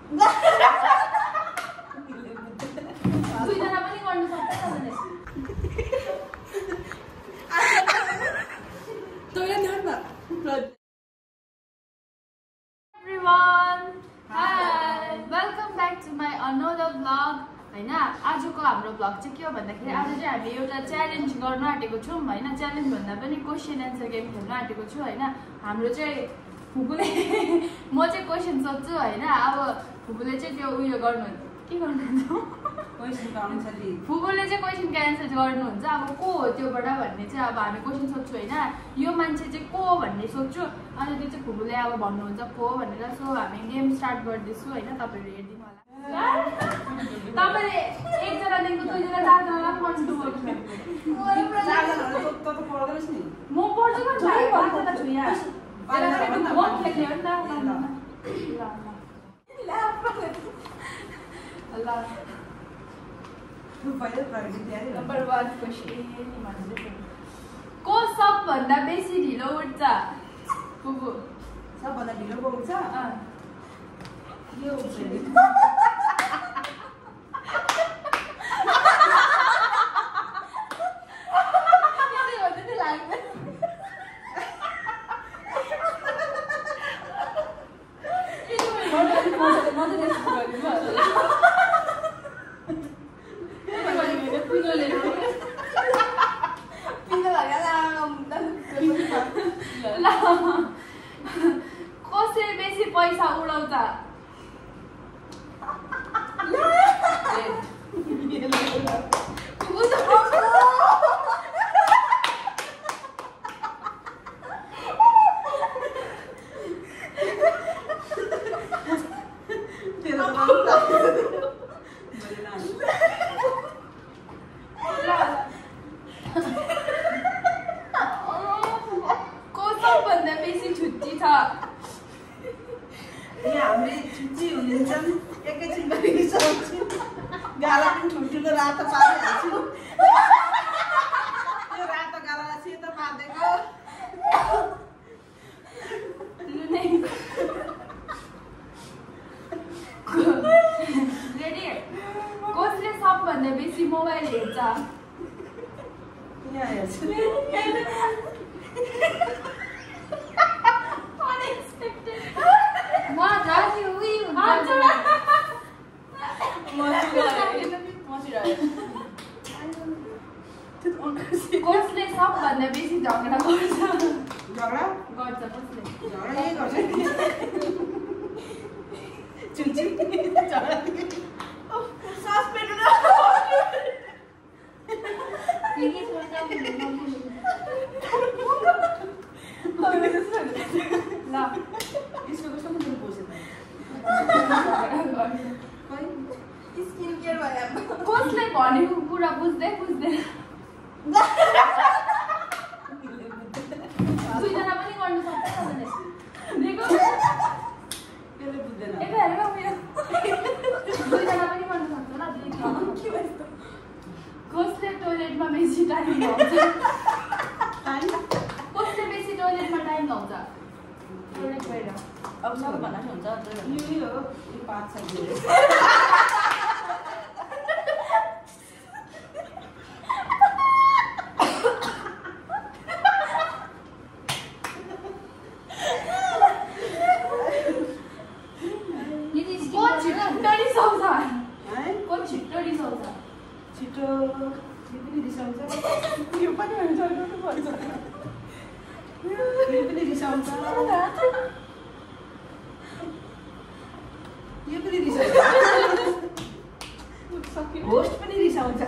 दुईजना पनि गर्नु सक्छ तपाईँले Everyone, hi, welcome back to my another vlog. हैन आजको हाम्रो भ्लग चाहिँ के हो भन्दाखेरि आज चाहिँ हामी एउटा च्यालेन्ज गर्न आँटेको छौं हैन च्यालेन्ज भन्दा पनि क्वेशन एन्सर गेम खेल्न आँटेको छु हैन हाम्रो चाहिँ फुपुले म चाहिँ क्वेशन सोध्छु हैन अब फुपुले चाहिँ त्यो उयो गर्नुहुन्छ के गर्नुहुन्छ क्वेशनको आन्सर दि फुपुले चाहिँ क्वेशनको आन्सर गर्नुहुन्छ अब को हो त्योबाट भन्ने चाहिँ अब हामी क्वेशन सोध्छु हैन यो मान्छे चाहिँ को हो भन्ने सोध्छु अनि त्यो चाहिँ फुपुले अब भन्नुहुन्छ को हो भनेर सो हामी गेम स्टार्ट गर्दैछु हैन तपाईहरु हेर्दिनु होला तपाईले एकजनादेखिको दुईजना चारजना पढ्नु पर्छ चारजनाहरु त पढ्दैछ नि म पढ्छु नि भाइ पढ्दैन छु यहाँ त्यसले म खेल्ने हो नि त ल अल्लाह नम्बर 1 क्वेशन को सबभन्दा बेसी ढिलो उठ्छ फुपु सबभन्दा ढिलो को उठ्छ यो उठ्छ कसले बेसी पैसा उडाउँछ सबभन्दा बेसी छुट्टी छ यहाँ हामीले छुट्टी हुनुहुन्छ एकैछिन पनि सक्छु गाला पनि ठुल्ठुलो रातो पारिहाल्छु यो रातो गालालाई सेतो पारिदिएको रेडी कसले सबभन्दा बेसी मोबाइल हेर्छ यहाँ हेर्छु कसले सबभन्दा बेसी झगडा गर्छ झगडा गर्छ कसले झगडा यही गर्छ चुन्ची झगडा सास पेट्नु ल यसको कस्तो मुखले बोल्छ स्किन केयर भयो कसले भनेको कुरा बुझ्दै बुझ्दैन दुईजना पनि गर्नु सक्छ तपाईँले देखो त्यसले बुझ्दैन एकै हेरेर उयो दुईजना पनि गर्नु सक्छ ल देखो कसले टोयलेटमा बेसी टाइम लाउँछ कसले बेसी टोयलेटमा टाइम लाउँछ टोयलेट गएर अब सबभन्दा हुन्छ यो पाँच छ छिटो यो पनि रिसाउँछ यो पनि हुन्छ यो पनि रिसाउँछ यो पनि रिसाउँछ होस्ट पनि रिसाउँछ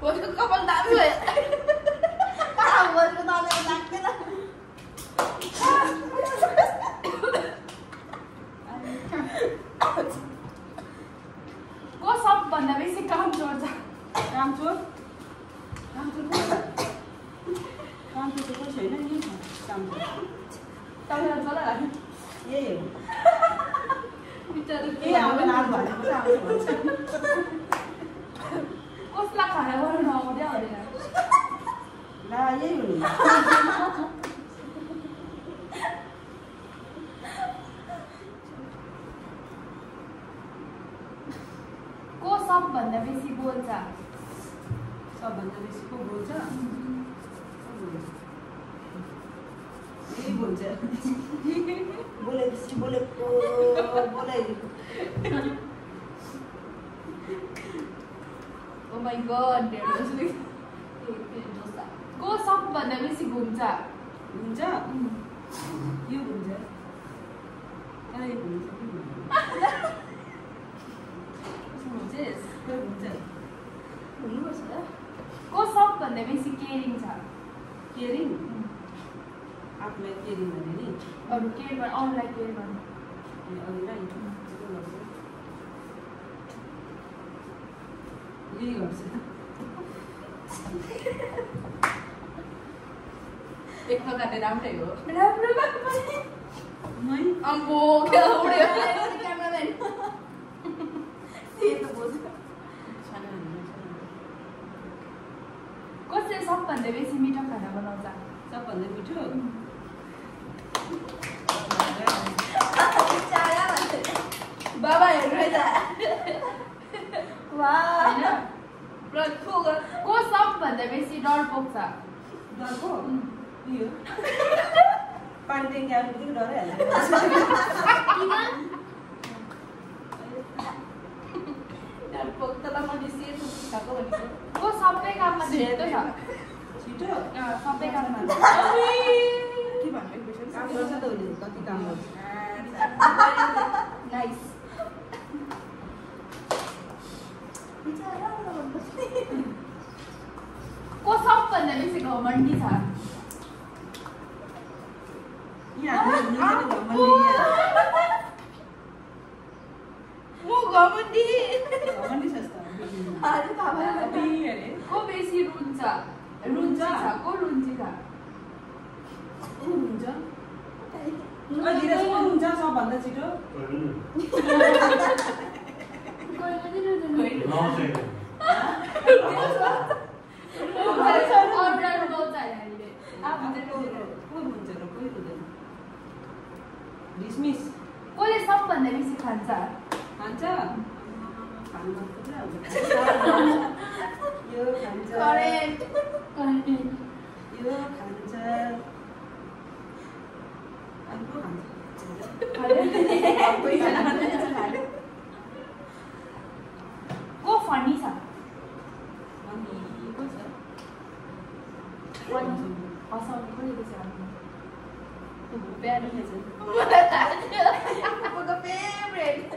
होस्टको कपाल दामी भयो होस्टको दामी लाग्दैन को सबभन्दा बेसी काम चोर्छ काम चोर चाहिँ को छैन नि काम चोर तपाईहरु चला यही हो बिचारा के आउँदैन आज भनेको त आउँछ कसलाई खाना बनाउन आउँदैन होला ला यही हो नि सबभन्दा बेसी बोल्छ? सबभन्दा बेसी को बोल्छ? यही बोल्छ। बोलेपछि बोलेको बोलाइ। ओ माय गॉड को सबभन्दा बेसी घुम्छ? हुन्छ यो हुन्छ आइ हुन्छ को सबभन्दा बेसी केयरिङ छ? केयरिङ आफूलाई केयरिङ भने नि अरू केयर गर्ने अरूलाई केयर गर्ने अरूलाई यही गर्छ। एक प्रकारले राम्रै हो। राम्रो भएको पनि मै अम्बो क्या उड्यो क्यामेराम्यान त्यही त बोल्छ। कसले सबभन्दा बेसी मिठो खाना बनाउँछ? सबभन्दा मिठो बाबा हेर्नु त वाह को सबभन्दा बेसी डर पोख्छ? डरको यो पानी ट्याङ्की आउने बित्तिकै डराइहाल्छ। डर पोख्दा मैले सेतो खाएको भनेको को सबै काममा छिटो छ? छिटो सबै काममा के भन्नु काम गर्छ त उसले कति काम गर्छ। नाइस को सबभन्दा बेसी घमण्डी छ? यहाँ घमण्डी म घमण्डी घमण्डी छ को बेसी रुन्छ? रुन्छ को रुन्छ छ? हुन्छ धीरे को हुन्छ सबभन्दा छिटो कोही पनि रुँदैन। अर्डर बोल्छ हामीले को हुन्छ र कोही हुँदैन। डिसमिस कसले सबभन्दा बेसी खान्छ? खान्छ खानु मन पुरा हुन्छ। यो खान्छ करेक्ट यो खान्छ अनि को खान्छ को फनी छ? अनि को छ हँसाउने कसले बेसी हाल्नु? प्यारो छ कुकुरको फेभरेट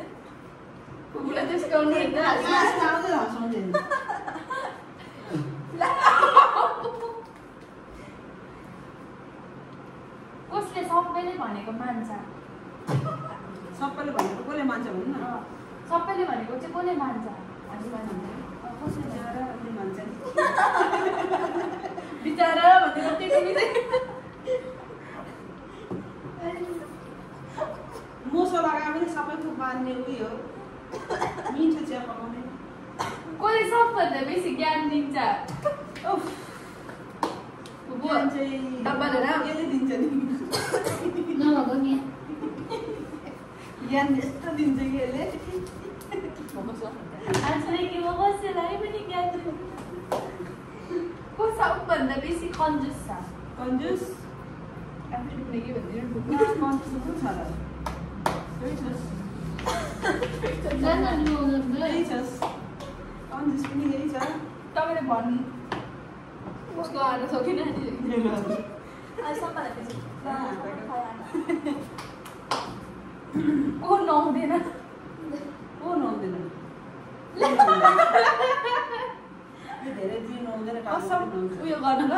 कुकुरलाई त्यसकाउनु होइन हँसाउँदैन। कसले सबैले भनेको मान्छ? सबैले भनेको कसले मान्छ भन्नु न। सबैले भनेको चाहिँ कसले मान्छ? कसले मान्छ बिचारा भनेर त्यति मोसो लगायो भने सबै थोक बाँध्ने उयो मिठो चिया पकाउने। कसले सबभन्दा बेसी ज्ञान दिन्छ? ज्ञान चाहिँ डब्बा लिएर यसले दिन्छ नि। नभएको नि ज्ञान यस्तो दिन्छ कि यसले आजदेखि म कसैलाई पनि ज्ञान दिन्छु। को सबभन्दा बेसी कन्जुस छ? कन्जुस आफूले के भनिदिनु कन्जुस को छ र यही छस् यही छस् कन्जुस पनि यही छ। तपाईँले भन्नु उसको आएर सकिन को नहुँदैन को नुहाउँदैन यो धेरै दिन नुहाउँदैन कसम उयो गर्नु ल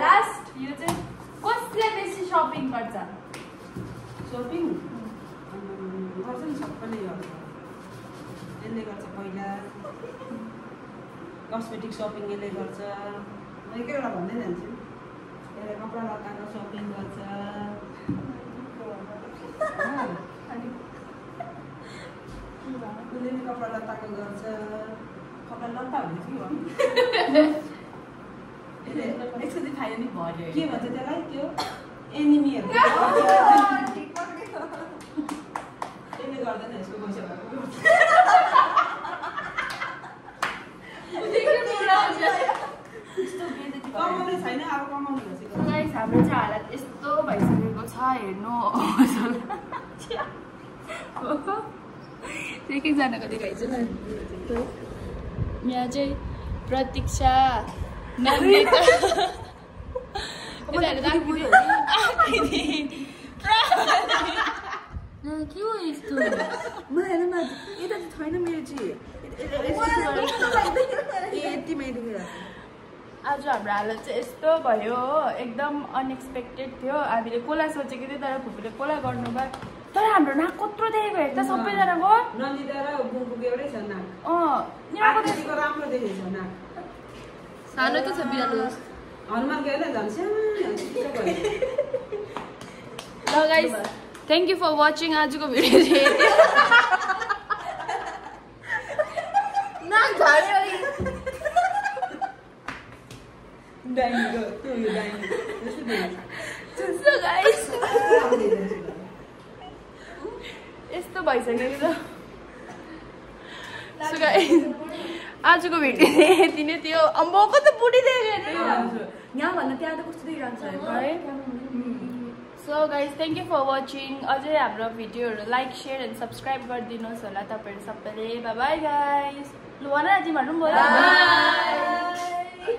लास्ट यो चाहिँ कसले बेसी सपिङ गर्छ? सपिङ गर्छ नि सबैले गर्छ। यसले गर्छ पहिला कस्मेटिक सपिङ यसले गर्छ। म एक एकवटा भन्दै जान्छु। यसले कपडा लत्ताको सपिङ गर्छ। उसले कपडा लत्ताको गर्छ। कपडा लत्ता भने के हो? एकचोटि खायो नि भर्यो के भन्छ त्यसलाई त्यो एनिमीहरू यसले गर्दैन यसको पैसा भएको छैन अब कमाउनु खोजेको गाइस हाम्रो चाहिँ हालत यस्तो भइसकेको छ हेर्नु एकजनाको देखाइछु न यहाँ चाहिँ प्रतीक्षा नन्दिता के हो यस्तो यता चाहिँ छैन मेरो चाहिँ यतिमै दुखेर आज हाम्रो हालत चाहिँ यस्तो भयो एकदम अनएक्सपेक्टेड थियो हामीले कोला सोचेको थियो तर फुपूले कोला गर्नुभयो तर हाम्रो नाक कत्रो देखेको हेर्दा सबैजनाको नन्दिता र बुङबुङ एउटै छ नाक यिनीहरूको राम्रो देखेको छ नाक सानो त छ बिरालो हनुमान गएर झन् ल guys thank you for watching आजको भिडियो चाहिँ नाक झाड्यो डाइनीको त्यो यो डाइनी So guys, यस्तो भइसक्यो नि त So guys, आजको भिडियो यति नै थियो अम्बो कति बुढी देखेको यहाँ भन्दा त्यहाँ त कस्तो देखिरहन्छ है So guys, thank you for watching. अझै हाम्रो भिडियोहरु लाइक शेयर एन्ड सब्स्क्राइब गरिदिनुहोस् होला तपाईहरु सबैले. Bye bye guys. लु भन न तिमीहरु पनि बोल. बाइ.